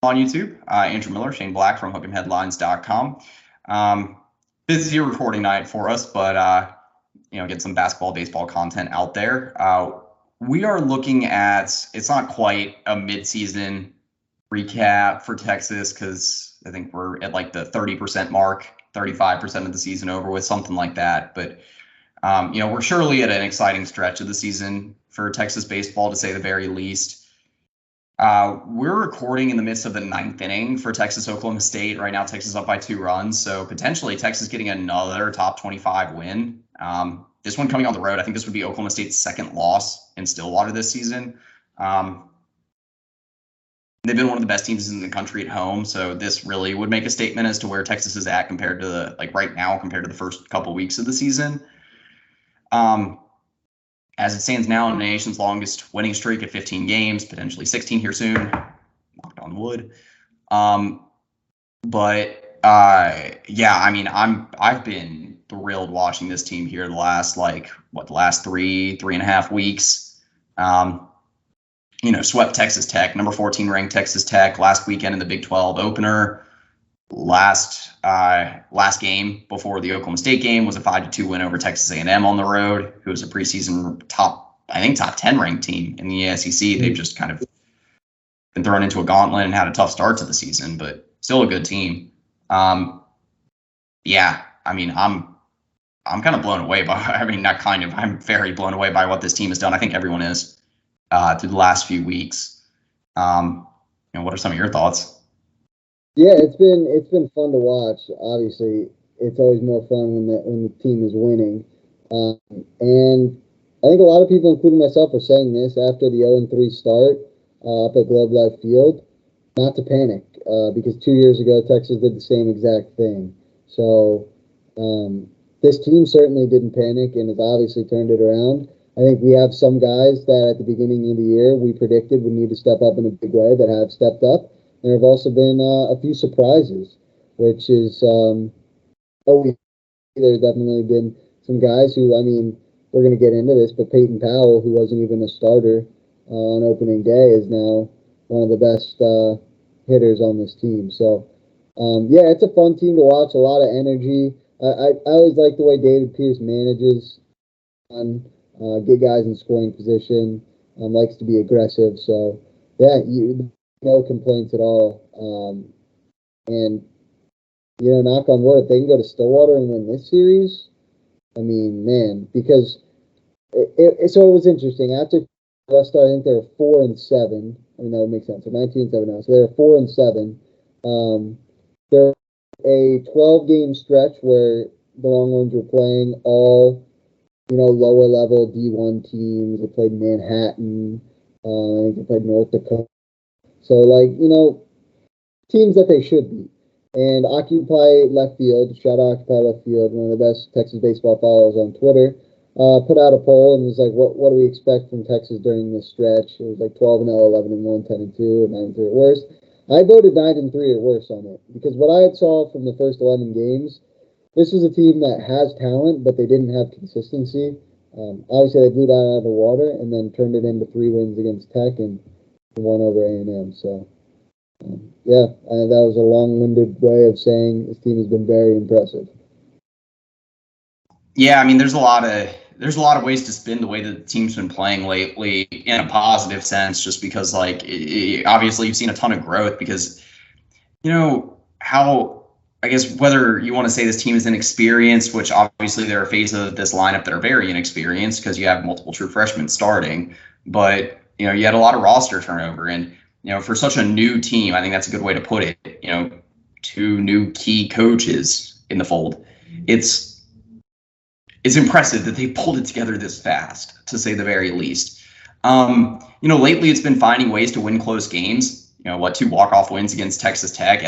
on YouTube. Andrew Miller, Shane Black from hook'emheadlines.com. Busy recording night for us, but get some basketball, baseball content out there. We are looking at, it's not quite a midseason recap for Texas because I think we're at like the 30% mark, 35% of the season over with, something like that. But we're surely at an exciting stretch of the season for Texas baseball, to say the very least. We're recording in the midst of the 9th inning for Texas-Oklahoma State. Right now, Texas up by 2 runs. So potentially Texas getting another top 25 win. This one coming on the road. I think this would be Oklahoma State's second loss in Stillwater this season. They've been one of the best teams in the country at home. So this really would make a statement as to where Texas is at compared to right now, compared to the first couple weeks of the season. As it stands now, in the nation's longest winning streak at 15 games, potentially 16 here soon. Knocked on wood. I've been thrilled watching this team here the last three and a half weeks. Swept Texas Tech, number 14 ranked Texas Tech last weekend in the Big 12 opener. Last game before the Oklahoma State game was a 5-2 win over Texas A&M on the road, who was a preseason top 10 ranked team in the SEC. They've just kind of been thrown into a gauntlet and had a tough start to the season, but still a good team. I'm kind of blown away I'm very blown away by what this team has done. I think everyone is through the last few weeks. What are some of your thoughts? Yeah, it's been fun to watch. Obviously, it's always more fun when the team is winning. And I think a lot of people, including myself, are saying this after the 0-3 start up at Globe Life Field, not to panic, because 2 years ago Texas did the same exact thing. So this team certainly didn't panic and has obviously turned it around. I think we have some guys that at the beginning of the year we predicted would need to step up in a big way that have stepped up. There have also been a few surprises, which is there's definitely been some guys who, we're going to get into this, but Peyton Powell, who wasn't even a starter on opening day, is now one of the best hitters on this team. So, it's a fun team to watch, a lot of energy. I always like the way David Pierce manages get guys in scoring position, likes to be aggressive. So, no complaints at all. Knock on wood, if they can go to Stillwater and win this series, because it was interesting. After last start, I think they were 4-7. That would make sense. So 19-7 now. So they were 4-7. There was a 12-game stretch where the Longhorns were playing all, lower level D1 teams. They played Manhattan. I think they played North Dakota. So, teams that they should beat. And Occupy Left Field, shout out Occupy Left Field, one of the best Texas baseball followers on Twitter, put out a poll and was like, what do we expect from Texas during this stretch? It was like 12-0, 11-1, 10-2, or 9-3 at worst. I voted 9-3 or worse on it because what I saw from the first 11 games, this is a team that has talent, but they didn't have consistency. Obviously, they blew that out of the water and then turned it into 3 wins against Tech and won over A&M. So, that was a long-winded way of saying this team has been very impressive. Yeah, there's a lot of ways to spin the way that the team's been playing lately in a positive sense, just because obviously you've seen a ton of growth because, whether you want to say this team is inexperienced, which obviously there are phases of this lineup that are very inexperienced because you have multiple true freshmen starting, but you had a lot of roster turnover and, for such a new team, I think that's a good way to put it, 2 new key coaches in the fold. It's impressive that they pulled it together this fast, to say the very least. Lately it's been finding ways to win close games. 2 walk-off wins against Texas Tech,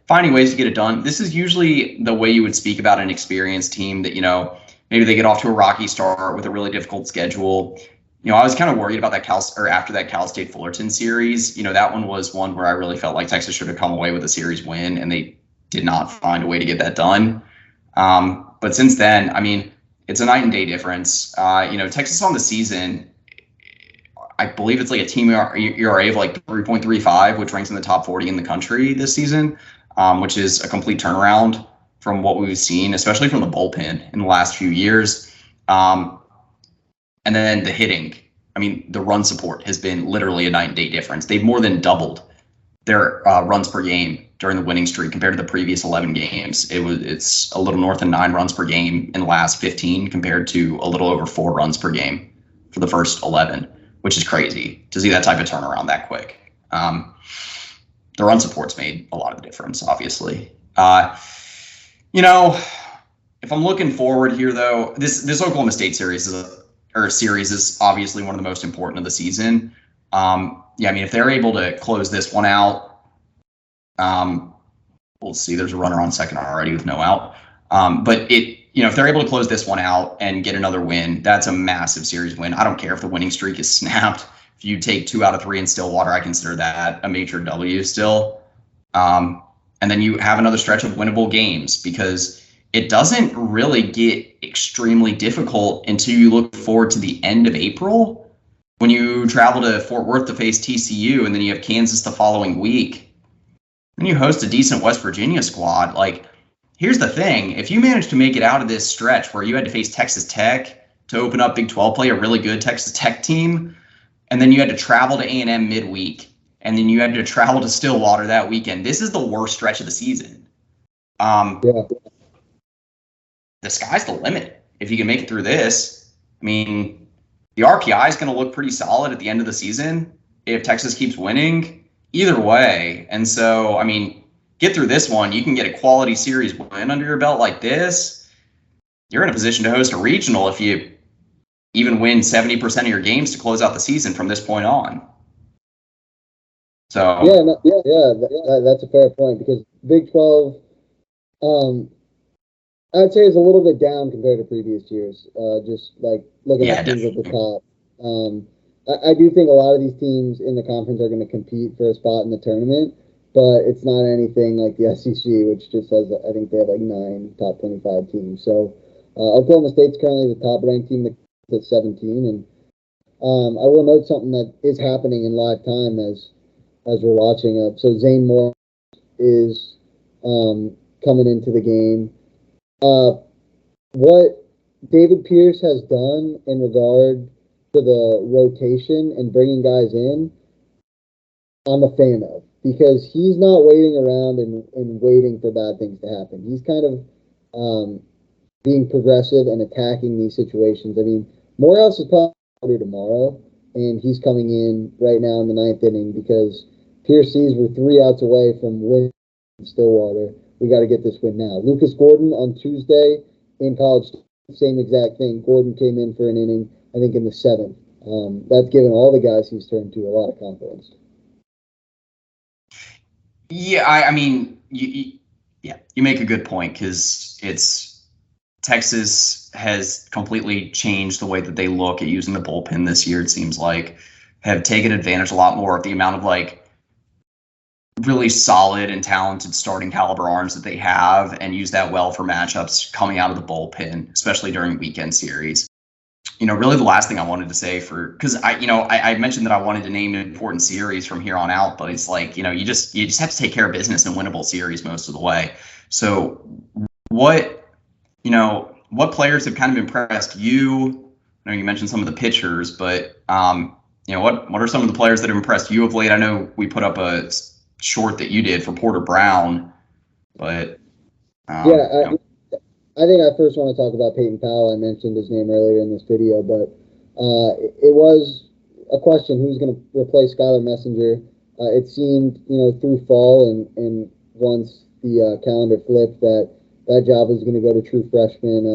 finding ways to get it done. This is usually the way you would speak about an experienced team that, maybe they get off to a rocky start with a really difficult schedule. I was kind of worried about that after that Cal State Fullerton series. That one was one where I really felt like Texas should have come away with a series win, and they did not find a way to get that done. But since then, it's a night and day difference. Texas on the season, I believe it's like a team ERA of like 3.35, which ranks in the top 40 in the country this season, which is a complete turnaround from what we've seen, especially from the bullpen in the last few years. And then the hitting. I mean, the run support has been literally a night and day difference. They've more than doubled their runs per game during the winning streak compared to the previous 11 games. It's a little north of 9 runs per game in the last 15 compared to a little over 4 runs per game for the first 11, which is crazy to see that type of turnaround that quick. The run support's made a lot of difference, obviously. You know, if I'm looking forward here, though, this Oklahoma State series is obviously one of the most important of the season. Yeah, I mean, if they're able to close this one out, we'll see. There's a runner on second already with no out. But if they're able to close this one out and get another win, that's a massive series win. I don't care if the winning streak is snapped. If you take 2 out of 3 in Stillwater, I consider that a major W still. And then you have another stretch of winnable games because it doesn't really get extremely difficult until you look forward to the end of April when you travel to Fort Worth to face TCU, and then you have Kansas the following week. Then you host a decent West Virginia squad. Like, here's the thing. If you manage to make it out of this stretch where you had to face Texas Tech to open up Big 12 play, a really good Texas Tech team, and then you had to travel to A&M midweek, and then you had to travel to Stillwater that weekend, this is the worst stretch of the season. Yeah. The sky's the limit if you can make it through this. I mean, the RPI is going to look pretty solid at the end of the season if Texas keeps winning either way. And so, I mean, get through this one. You can get a quality series win under your belt like this. You're in a position to host a regional if you even win 70% of your games to close out the season from this point on. So that's a fair point because Big 12, I'd say is a little bit down compared to previous years. Just like looking at teams at the top. I do think a lot of these teams in the conference are going to compete for a spot in the tournament, but it's not anything like the SEC, which just has, I think they have like 9 top 25 teams. So Oklahoma State's currently the top ranked team at 17, and I will note something that is happening in live time as we're watching. So Zane Moore is coming into the game. What David Pierce has done in regard to the rotation and bringing guys in, I'm a fan of, because he's not waiting around and waiting for bad things to happen. He's kind of being progressive and attacking these situations. I mean, Morehouse is probably harder tomorrow, and he's coming in right now in the 9th inning because Pierce sees we're 3 outs away from winning Stillwater. We got to get this win now. Lucas Gordon on Tuesday in College, same exact thing. Gordon came in for an inning, I think in the 7th. That's given all the guys he's turned to a lot of confidence. Yeah, I mean, you make a good point because Texas has completely changed the way that they look at using the bullpen this year. It seems like have taken advantage a lot more of the amount of like really solid and talented starting caliber arms that they have and use that well for matchups coming out of the bullpen, especially during weekend series. Really the last thing I wanted to say because I mentioned that I wanted to name an important series from here on out, but it's like, you just have to take care of business in winnable series most of the way. So what players have kind of impressed you? I know you mentioned some of the pitchers, but what are some of the players that have impressed you of late? I know we put up a short that you did for Porter Brown, but I think I first want to talk about Peyton Powell. I mentioned his name earlier in this video, but it was a question who's going to replace Skylar Messenger. It seemed, through fall and once the calendar flipped that job was going to go to true freshman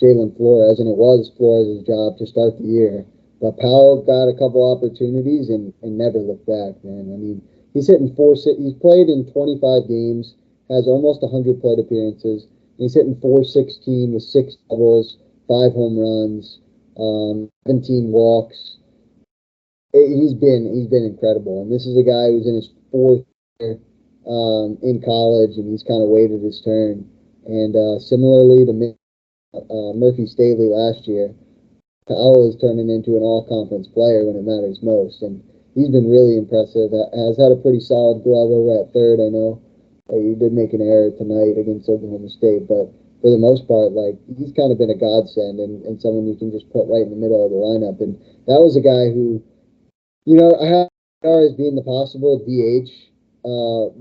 Jalen Flores, and it was Flores' job to start the year. But Powell got a couple opportunities and never looked back, man. I mean, he's played in 25 games, has almost 100 plate appearances. He's hitting .416 with 6 doubles, 5 home runs, 17 walks. He's been incredible, and this is a guy who's in his 4th year in college, and he's kind of waited his turn. And similarly to Murphy Staley last year, Powell is turning into an all-conference player when it matters most, and he's been really impressive. Has had a pretty solid glove over at third. I know he did make an error tonight against Oklahoma State, but for the most part, like he's kind of been a godsend and someone you can just put right in the middle of the lineup. And that was a guy who, I have as being the possible DH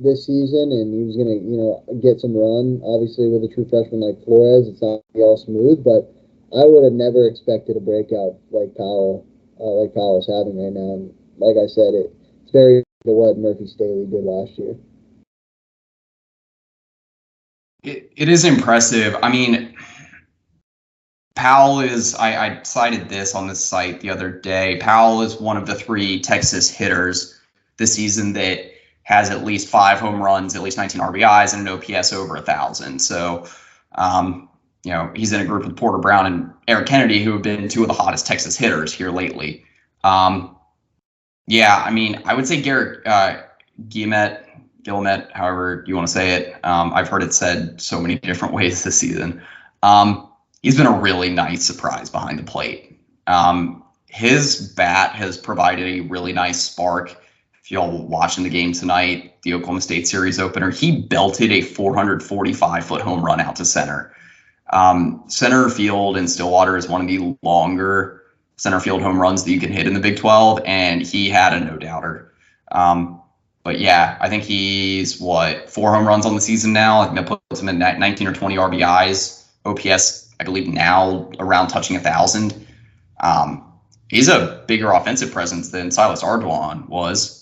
this season, and he was gonna, get some run. Obviously, with a true freshman like Flores, it's not gonna be all smooth, but I would have never expected a breakout like Powell's having right now. And like I said, it's very to what Murphy Staley did last year. It is impressive. I mean, Powell is, I cited this on this site the other day. Powell is one of the 3 Texas hitters this season that has at least 5 home runs, at least 19 RBIs, and an OPS over 1,000. So, he's in a group with Porter Brown and Eric Kennedy, who have been 2 of the hottest Texas hitters here lately. I mean, I would say Garrett Guillemette, however you want to say it. I've heard it said so many different ways this season. He's been a really nice surprise behind the plate. His bat has provided a really nice spark. If y'all watching the game tonight, the Oklahoma State series opener, he belted a 445-foot home run out to center. Center field in Stillwater is one of the longer center field home runs that you can hit in the Big 12, and he had a no-doubter. But yeah, I think he's 4 home runs on the season now. I think that puts him at 19 or 20 RBIs. OPS, I believe now around touching 1,000. He's a bigger offensive presence than Silas Ardoin was.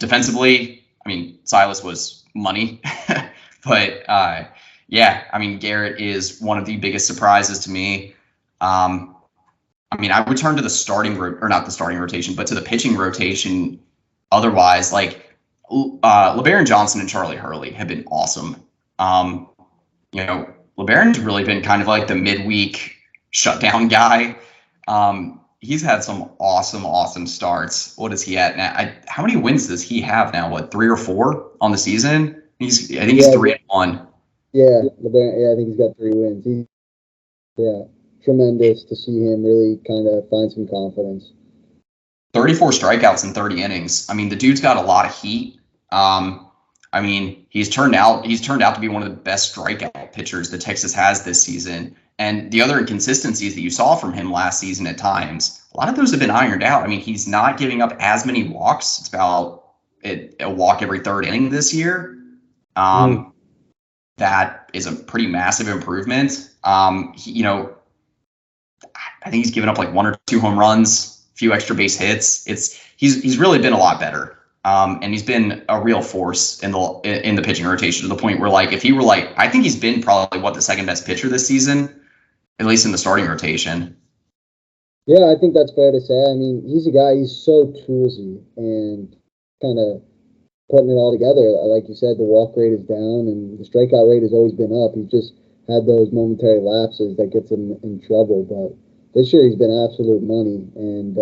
Defensively, I mean, Silas was money, but I mean, Garrett is one of the biggest surprises to me. I mean, I would turn to the not the starting rotation, but to the pitching rotation. Otherwise, like LeBaron Johnson and Charlie Hurley have been awesome. LeBaron's really been kind of like the midweek shutdown guy. He's had some awesome starts. What is he at now? How many wins does he have now? 3 or 4 on the season? I think he's 3-1. Yeah, LeBaron. Yeah, I think he's got 3 wins. Tremendous to see him really kind of find some confidence. 34 strikeouts in 30 innings. I mean, the dude's got a lot of heat. I mean, he's turned out to be one of the best strikeout pitchers that Texas has this season. And the other inconsistencies that you saw from him last season at times, a lot of those have been ironed out. I mean, he's not giving up as many walks. It's about a walk every 3rd inning this year. That is a pretty massive improvement. I think he's given up 1 or 2 home runs, a few extra base hits. He's really been a lot better. And he's been a real force in the pitching rotation, to the point where if he were I think he's been probably the 2nd best pitcher this season, at least in the starting rotation. Yeah, I think that's fair to say. I mean, he's a guy, he's so toolsy and kind of putting it all together. Like you said, the walk rate is down and the strikeout rate has always been up. He's just had those momentary lapses that gets him in trouble. But this year he's been absolute money. And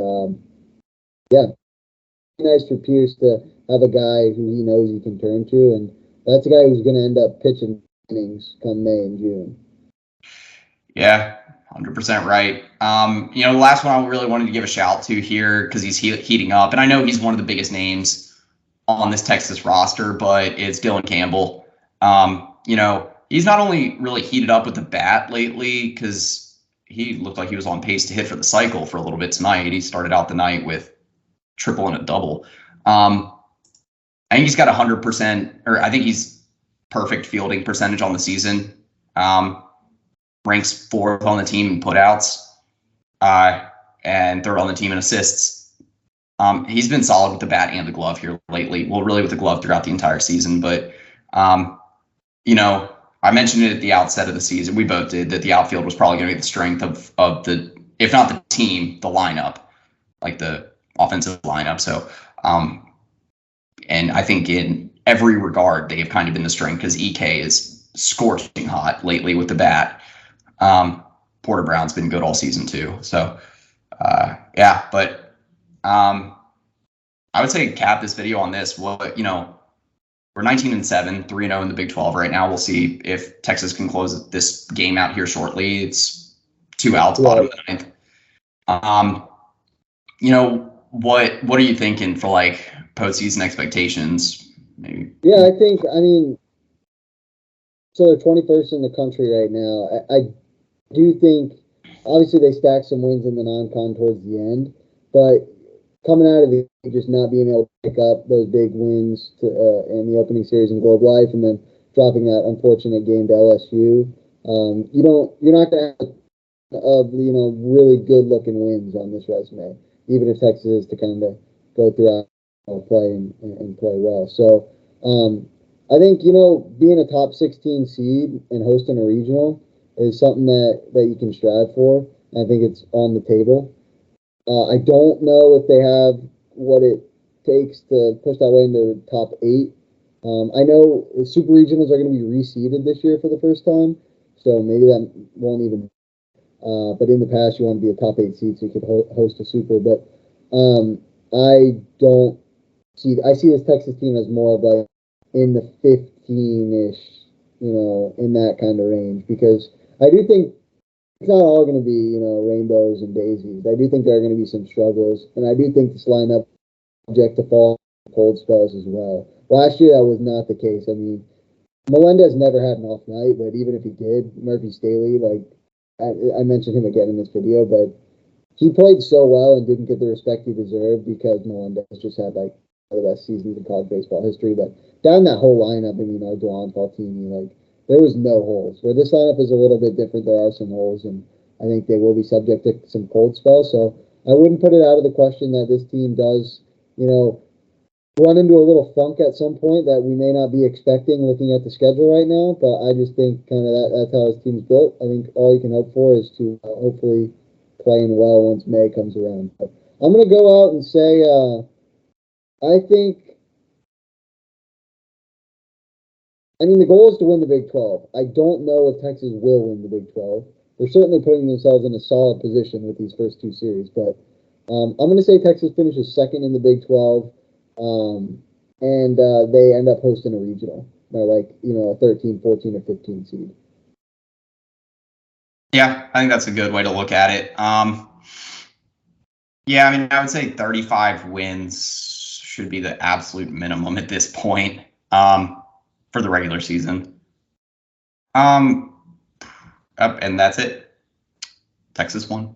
nice for Pierce to have a guy who he knows he can turn to. And that's a guy who's going to end up pitching innings come May and June. Yeah, 100% right. The last one I really wanted to give a shout to here, because he's heating up, and I know he's one of the biggest names on this Texas roster, but it's Dylan Campbell. He's not only really heated up with the bat lately, because he looked like he was on pace to hit for the cycle for a little bit tonight. He started out the night with triple and a double. I think he's got 100%, or I think he's perfect fielding percentage on the season. Ranks 4th on the team in putouts, and 3rd on the team in assists. He's been solid with the bat and the glove here lately. Well, really with the glove throughout the entire season. But, I mentioned it at the outset of the season. We both did, that the outfield was probably going to be the strength of the, if not the team, the lineup, the offensive lineup. So, and I think in every regard, they've kind of been the strength, because EK is scorching hot lately with the bat. Porter Brown's been good all season too. So, but I would say cap this video on this. Well, we're 19-7, 3-0 in the Big 12 right now. We'll see if Texas can close this game out here shortly. It's 2 outs, bottom of the 9th. You know, what are you thinking for like postseason expectations? Maybe. Yeah, I mean, so they're 21st in the country right now. I do think, obviously, they stacked some wins in the non-con towards the end, but coming out of the just not being able to pick up those big wins in the opening series in Globe Life, and then dropping that unfortunate game to LSU, you're not going to have really good looking wins on this resume, even if Texas is to kind of go throughout play and play well. So I think being a top 16 seed and hosting a regional is something that you can strive for. I think it's on the table. I don't know if they have what it takes to push that way into the top 8. I know super regionals are going to be reseeded this year for the first time, so maybe that won't even. But in the past, you want to be a top 8 seed so you could host a super. But I don't see. I see this Texas team as more of like in the 15-ish, in that kind of range, because I do think it's not all going to be, rainbows and daisies. I do think there are going to be some struggles, and I do think this lineup is subject to fall cold spells as well. Last year, that was not the case. I mean, Melendez never had an off night, but even if he did, Murphy Staley, like I mentioned him again in this video, but he played so well and didn't get the respect he deserved because Melendez just had like one of the best seasons in college baseball history. But down that whole lineup, I mean, Ardoin, Faltini, like there was no holes. Where this lineup is a little bit different, there are some holes, and I think they will be subject to some cold spells. So I wouldn't put it out of the question that this team does, run into a little funk at some point that we may not be expecting looking at the schedule right now. But I just think kind of that's how his team's built. I think all you can hope for is to hopefully playing well once May comes around. But I'm going to go out and say I mean, the goal is to win the Big 12. I don't know if Texas will win the Big 12. They're certainly putting themselves in a solid position with these first 2 series. But I'm going to say Texas finishes second in the Big 12, and they end up hosting a regional. They're like, a 13, 14, or 15 seed. Yeah, I think that's a good way to look at it. Yeah, I mean, I would say 35 wins should be the absolute minimum at this point for the regular season. And that's it. Texas won.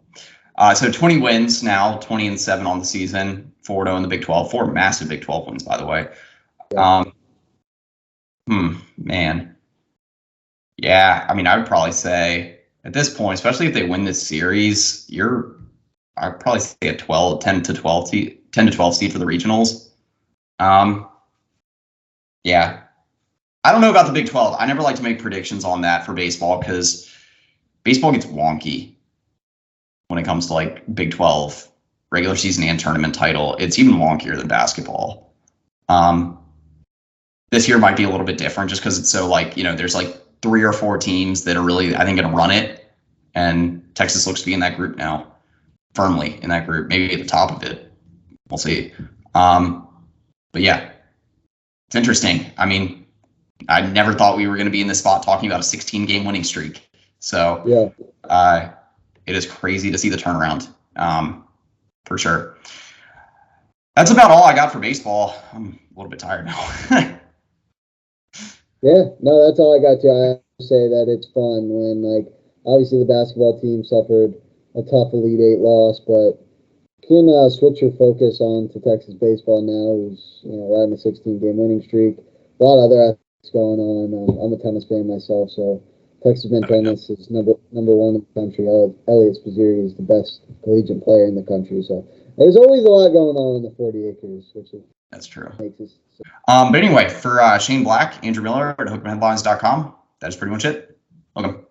So 20 wins now, 20-7 on the season, 4-0 in the Big 12, 4 massive Big 12 wins, by the way. Yeah. Man. Yeah, I mean, I would probably say at this point, especially if they win this series, I'd probably say a 10 to 12 seed for the regionals. Yeah. I don't know about the Big 12. I never like to make predictions on that for baseball because baseball gets wonky when it comes to like Big 12 regular season and tournament title. It's even wonkier than basketball. This year might be a little bit different just because it's so like, there's like 3 or 4 teams that are really, I think, going to run it. And Texas looks to be in that group now, firmly in that group, maybe at the top of it. We'll see. But yeah, it's interesting. I mean, I never thought we were going to be in this spot talking about a 16-game winning streak. So yeah, it is crazy to see the turnaround, for sure. That's about all I got for baseball. I'm a little bit tired now. Yeah, no, that's all I got to. I have to say that it's fun when, like, obviously the basketball team suffered a tough Elite 8 loss, but you can switch your focus on to Texas baseball now, who's riding a 16-game winning streak. A lot of other athletes going on. I'm a tennis fan myself, so Texas men's tennis is number 1 in the country. Elliot Spizzirri is the best collegiate player in the country, so there's always a lot going on in the 40 acres, which is that's true. Makes us. But anyway, for Shane Black, Andrew Miller at HookMheadlines.com, that is pretty much it. Welcome.